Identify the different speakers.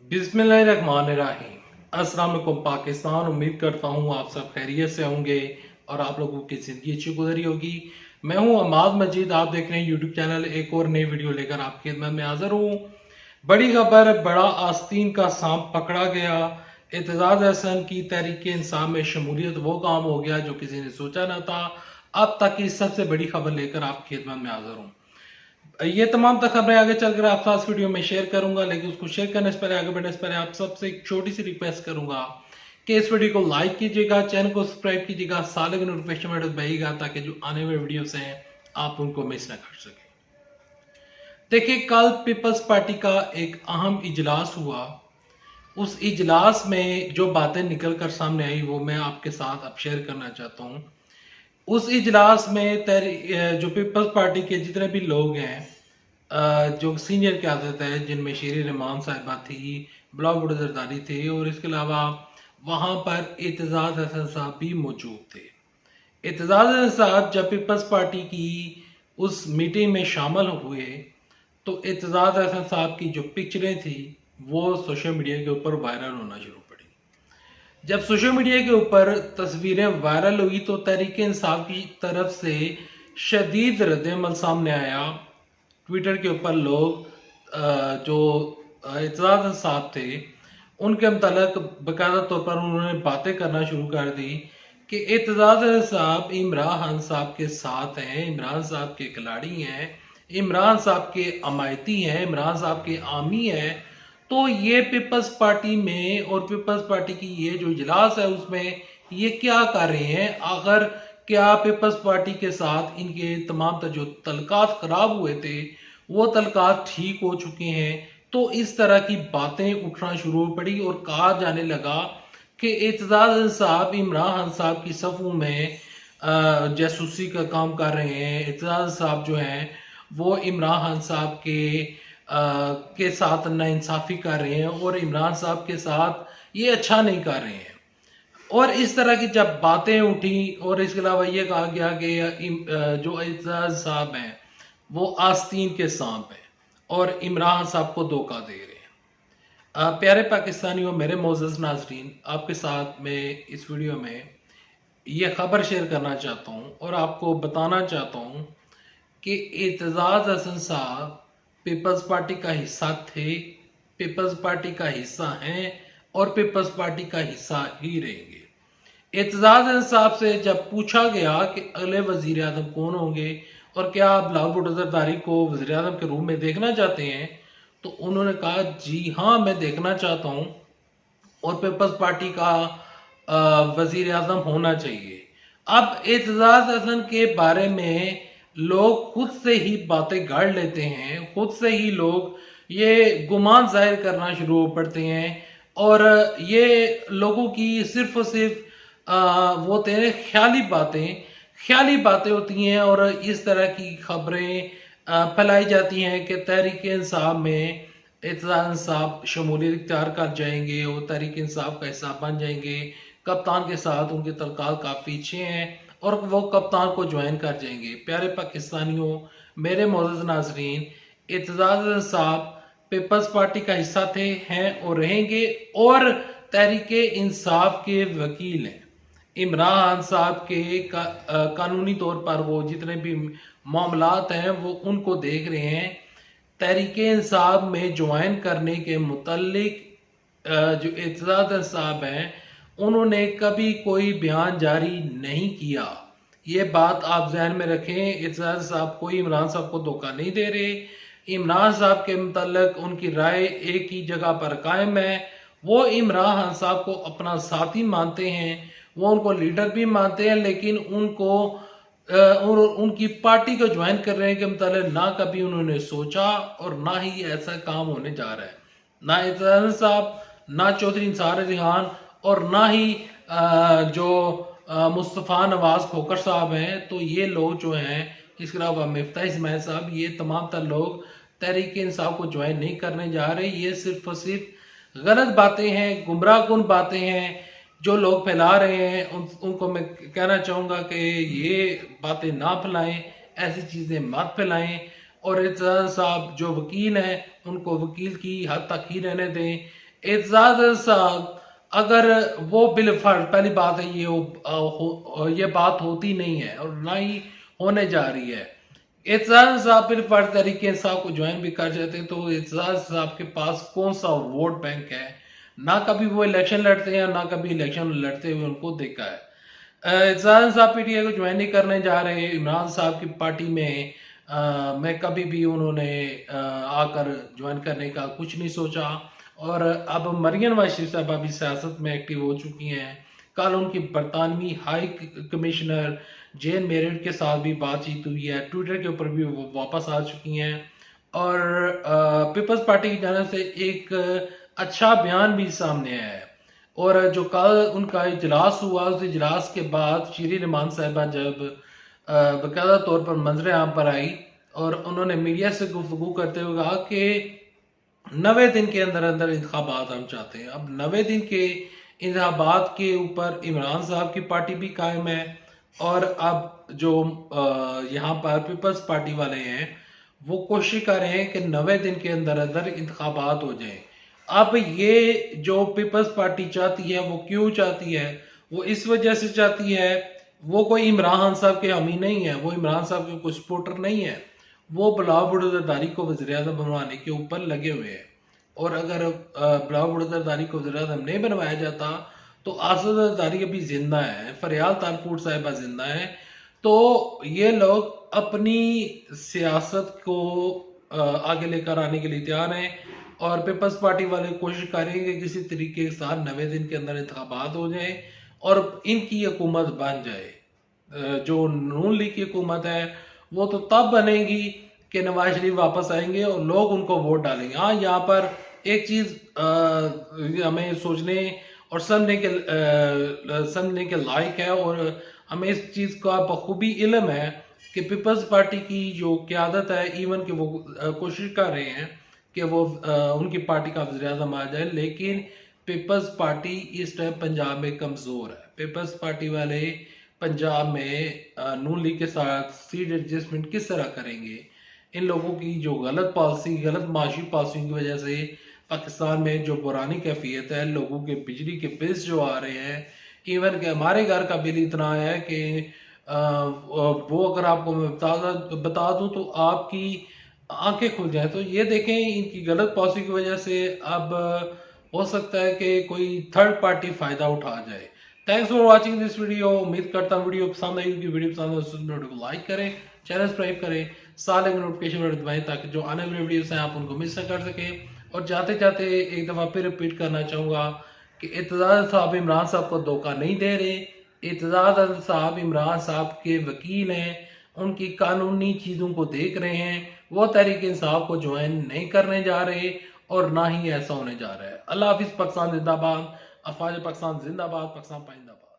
Speaker 1: बिस्मिल्लाहिर्रहमानिर्रहीम। अस्सलाम वालेकुम पाकिस्तान। उम्मीद करता हूँ आप सब खैरियत से होंगे और आप लोगों की ज़िंदगी अच्छी गुजरी होगी। मैं हूँ अमाद मजीद, आप देख रहे हैं यूट्यूब चैनल। एक और नई वीडियो लेकर आपकी खिदमत में हाजिर हूँ। बड़ी खबर, बड़ा आस्तीन का सांप पकड़ा गया। एतजाज अहसन की तहरीक इंसाफ में शमूलियत वो काम हो गया जो किसी ने सोचा न था। अब तक की सबसे बड़ी खबर लेकर आपकी खिदमत में हाजिर हूँ। ये तमाम तक खबरें आगे चलकर आप साथ वीडियो में शेयर करूंगा, लेकिन उसको शेयर करने से पहले, आगे बढ़ने से पहले आप सबसे एक छोटी सी रिक्वेस्ट करूंगा कि इस वीडियो को लाइक कीजिएगा, चैनल को सब्सक्राइब कीजिएगा, साल की नोटिफिकेशन दबाइएगा ताकि जो आने वाले वीडियोस हैं आप उनको मिस ना कर सकें। देखिए, कल पीपल्स पार्टी का एक अहम इजलास हुआ। उस इजलास में जो बातें निकल कर सामने आई वो मैं आपके साथ अब शेयर करना चाहता हूँ। उस इजलास में जो पीपल्स पार्टी के जितने भी लोग हैं, जो सीनियर क़यादत है, जिनमें शेर रहमान साहिबा थी, बिलावल भुट्टो जरदारी थे और इसके अलावा वहाँ पर एतजाज हसन साहब भी मौजूद थे। एतजाज हसन साहब जब पीपल्स पार्टी की उस मीटिंग में शामिल हुए तो एतजाज हसन साहब की जो पिक्चरें थी वो सोशल मीडिया के ऊपर वायरल होना शुरू पड़ी। जब सोशल मीडिया के ऊपर तस्वीरें वायरल हुई तो तहरीक इंसाफ की तरफ से शदीद रद्द-ए-अमल सामने आया। ट्विटर के ऊपर लोग जो एतजाज साहब थे उनके मतलब बाकायदा तौर पर उन्होंने बातें करना शुरू कर दी कि एतजाज साहब इमरान खान साहब के साथ हैं, इमरान साहब के खिलाड़ी हैं, इमरान साहब के अमायती हैं, इमरान साहब के आमी हैं। तो ये पीपल्स पार्टी में और पीपल्स पार्टी की ये जो इजलास है उसमें ये क्या कर रहे हैं? आखिर क्या पीपल्स पार्टी के साथ इनके तमाम जो तल्कात खराब हुए थे वो तल्कात ठीक हो चुके हैं? तो इस तरह की बातें उठना शुरू हो पड़ी और कहा जाने लगा कि एतजाज साहब इमरान खान साहब की सफ़ों में जासूसी का काम कर रहे हैं। एतजाज साहब जो हैं वो इमरान खान साहब के साथ नाइंसाफ़ी कर रहे हैं और इमरान साहब के साथ ये अच्छा नहीं कर रहे हैं। और इस तरह की जब बातें उठी और इसके अलावा ये कहा गया कि जो एतजाज साहब हैं वो आस्तीन के सांप हैं और इमरान साहब को धोखा दे रहे हैं। प्यारे पाकिस्तानियों, मेरे मोअज़्ज़ज़ नाज़रीन, आपके साथ मैं इस वीडियो में ये खबर शेयर करना चाहता हूँ और आपको बताना चाहता हूँ कि एतजाज हसन साहब पीपल्स पार्टी का हिस्सा थे, पीपल्स पार्टी का हिस्सा हैं और पीपल्स पार्टी का हिस्सा ही रहेंगे। एतजाज हसन साहब से जब पूछा गया कि अगले वजीर आज़म कौन होंगे और क्या आप बिलावल भुट्टो जरदारी को वज़ीर आज़म के रूप में देखना चाहते हैं, तो उन्होंने कहा जी हाँ, मैं देखना चाहता हूँ और पीपल्स पार्टी का वज़ीर आज़म होना चाहिए। अब एतजाज हसन के बारे में लोग खुद से ही बातें गाड़ लेते हैं, खुद से ही लोग ये गुमान जाहिर करना शुरू हो पड़ते हैं और ये लोगों की सिर्फ और सिर्फ वो होते ख्याली बातें होती हैं और इस तरह की खबरें फैलाई जाती हैं कि तहरीक इंसाफ में एतजाज साहब शमूलियत इख्तियार कर जाएंगे और तहरीक इंसाफ का हिस्सा बन जाएंगे। कप्तान के साथ उनके तल्कात काफ़ी अच्छे हैं और वो कप्तान को ज्वाइन कर जाएंगे। प्यारे पाकिस्तानियों, मेरे मोअज़्ज़ज़ नाज़रीन, एतजाज साहब पीपल्स पार्टी का हिस्सा थे, हैं और रहेंगे और तहरीक इंसाफ के वकील हैं। इमरान साहब के कानूनी तौर पर वो जितने भी मामलात हैं वो उनको देख रहे हैं। तहरीक इंसाफ में ज्वाइन करने के मुतल्लिक जो एतजाज साहब हैं उन्होंने कभी कोई बयान जारी नहीं किया। ये बात आप ज़हन में रखें। एतजाज साहब कोई इमरान साहब को धोखा नहीं दे रहे। इमरान साहब के मुतल्लिक उनकी राय एक ही जगह पर कायम है। वो इमरान खान साहब को अपना साथी मानते हैं, वो उनको लीडर भी मानते हैं, लेकिन उनको उनकी पार्टी को ज्वाइन करने के मतलब ना कभी उन्होंने सोचा और ना ही ऐसा काम होने जा रहा है। ना एतजाज साहब, ना चौधरी निसार अली खान और ना ही जो मुस्तफ़ा नवाज खोखर साहब हैं, तो ये लोग जो हैं, इसके अलावा मिफ्ताह इस्माइल साहब, ये तमाम तर लोग तहरीक इंसाफ को ज्वाइन नहीं करने जा रहे। ये सिर्फ और सिर्फ गलत बातें हैं, गुमराहकुन बातें हैं जो लोग फैला रहे हैं। उनको मैं कहना चाहूँगा कि ये बातें ना फैलाएं, ऐसी चीज़ें मत फैलाएं और एतजाज साहब जो वकील हैं उनको वकील की हद तक ही रहने दें। एतजाज साहब अगर वो बिलफर्ज, पहली बात है ये बात होती नहीं है और ना ही होने जा रही है। एतजाज साहब बिलफर्ज तरीके इंसाफ को ज्वाइन भी कर जाते हैं तो एतजाज साहब के पास कौन सा वोट बैंक है? ना कभी वो इलेक्शन लड़ते हैं ना कभी इलेक्शन लड़ते हुए उनको देखा है। एतजाज साहब पीटीआई को ज्वाइन नहीं करने जा रहे। इमरान साहब की पार्टी में कभी भी उन्होंने आकर ज्वाइन करने का कुछ नहीं सोचा। और अब मरियम नवाज साहबा भी सियासत में एक्टिव हो चुकी हैं। कल उनकी बरतानवी हाई कमिश्नर जेन मेरिट के साथ भी बातचीत हुई है। ट्विटर के ऊपर भी वो वापस आ चुकी हैं और पीपल्स पार्टी की जाने से एक अच्छा बयान भी सामने आया है। और जो कल उनका इजलास हुआ उस इजलास के बाद शीरीन रहमान साहिबा जब बाकायदा तौर पर मंजर आम पर आई और उन्होंने मीडिया से गुफ्तगू करते हुए कहा कि 90 दिन के अंदर अंदर इंतखाबात हम चाहते हैं। अब 90 दिन के इंतखाबात के ऊपर इमरान साहब की पार्टी भी कायम है और अब जो यहाँ पर पीपल्स पार्टी वाले हैं वो कोशिश कर रहे हैं कि 90 दिन के अंदर अंदर इंतखाबात हो जाए। अब ये जो पीपल्स पार्टी चाहती है वो क्यों चाहती है? वो इस वजह से चाहती है, वो कोई इमरान साहब के हामी नहीं है, वो इमरान साहब के कोई सपोर्टर नहीं है। वो बिलावल भुट्टो जरदारी को वज़ीर-ए-आज़म बनवाने के ऊपर लगे हुए हैं और अगर बिलावल भुट्टो जरदारी को वज़ीर-ए-आज़म नहीं बनवाया जाता तो आसिफ जरदारी अभी जिंदा है, फरियाल तारपुर साहिबा जिंदा है। तो ये लोग अपनी सियासत को आगे लेकर आने के लिए तैयार हैं और पीपल्स पार्टी वाले कोशिश करेंगे कि किसी तरीके के साथ 90 दिन के अंदर इंतखाबात हो जाए और इनकी हुकूमत बन जाए। जो नून लीग की हुकूमत है वो तो तब बनेगी कि नवाज शरीफ वापस आएंगे और लोग उनको वोट डालेंगे। हाँ, यहाँ पर एक चीज हमें सोचने और समझने के लायक है और हमें इस चीज का बखूबी इल्म है कि पीपल्स पार्टी की जो क़यादत है, इवन कि वो कोशिश कर रहे हैं कि वो उनकी पार्टी का वज़ीर-ए-आज़म आ जाए, लेकिन पीपल्स पार्टी इस टाइम पंजाब में कमजोर है। पीपल्स पार्टी वाले पंजाब में नून लीग के साथ सीट एडजस्टमेंट किस तरह करेंगे? इन लोगों की जो गलत पॉलिसी, गलत माशी पॉलिसी की वजह से पाकिस्तान में जो पुरानी कैफियत है, लोगों के बिजली के बिल्स जो आ रहे हैं, इवन के हमारे घर का बिल इतना आया है कि वो अगर आपको मैं बता दूं तो आपकी आंखें खुल जाए। तो ये देखें, इनकी गलत पॉलिसी की वजह से अब हो सकता है कि कोई थर्ड पार्टी फायदा उठा जाए। Thanks for watching this video. उम्मीद करता हूँ वीडियो पसंद आई होगी। वीडियो पसंद है तो वीडियो को लाइक करें, चैनल सब्सक्राइब करें, साल के नोटिफिकेशन बटन दबाएं ताकि जो आने वाली वीडियोस हैं आप उनको मिस न कर सकें। और जाते जाते एक दफ़ा फिर रिपीट करना चाहूँगा कि एतजाज साहब इमरान साहब को धोखा नहीं दे रहे। एतजाज साहब इमरान साहब के वकील हैं, उनकी कानूनी चीज़ों को देख रहे हैं। वो तहरीक इंसाफ को ज्वाइन नहीं करने जा रहे और ना ही ऐसा होने जा रहा है। अल्लाह हाफिज़। पाकिस्तान जिंदाबाद। अफवाज पाकिस्तान जिंदाबाद। पाकिस्तान पाइंदाबाद।